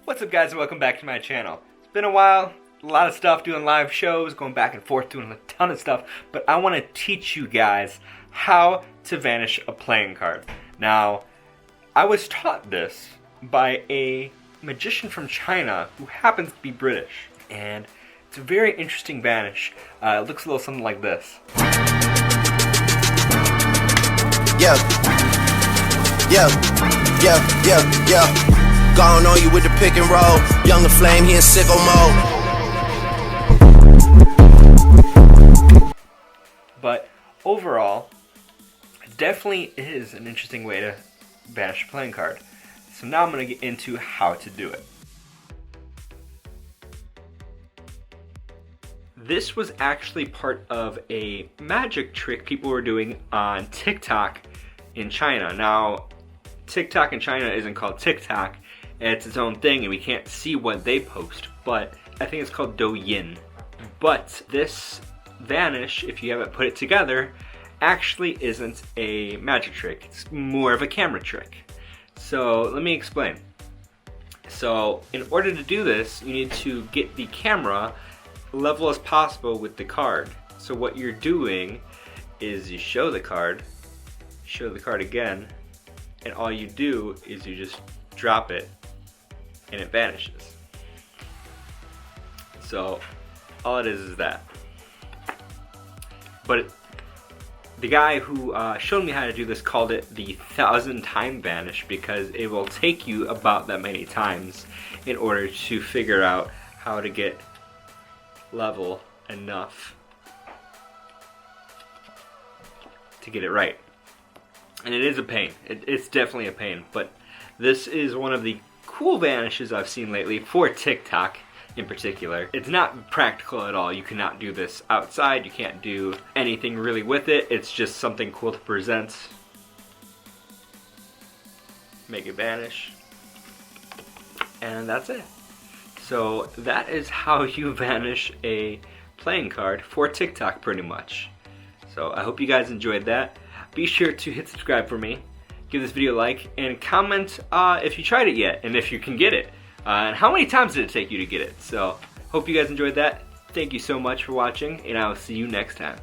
What's up, guys, and welcome back to my channel. It's been a while, a lot of stuff, doing live shows, going back and forth, doing a ton of stuff, but I want to teach you guys how to vanish a playing card. Now, I was taught this by a magician from China who happens to be British, and it's a very interesting vanish. It looks a little something like this. Yeah. Gone on you with the pick and roll. Younger flame, he in sicko mode. But overall, it definitely is an interesting way to vanish a playing card. So now I'm going to get into how to do it. This was actually part of a magic trick people were doing on TikTok in China. Now, TikTok in China isn't called TikTok. It's its own thing and we can't see what they post, but I think it's called Douyin. But this vanish, if you haven't put it together, actually isn't a magic trick. It's more of a camera trick. So let me explain. So in order to do this, you need to get the camera level as possible with the card. So what you're doing is you show the card again, and all you do is you just drop it and it vanishes. So all it is that. But the guy who showed me how to do this called it the 1,000-time vanish because it will take you about that many times in order to figure out how to get level enough to get it right. And it is a pain. It's definitely a pain, but this is one of the cool vanishes I've seen lately for TikTok in particular. It's not practical at all. You cannot do this outside. You can't do anything really with it. It's just something cool to present. Make it vanish. And that's it. So that is how you vanish a playing card for TikTok pretty much. So I hope you guys enjoyed that. Be sure to hit subscribe for me. Give this video a like and comment if you tried it yet and if you can get it. And how many times did it take you to get it? So, hope you guys enjoyed that. Thank you so much for watching, and I will see you next time.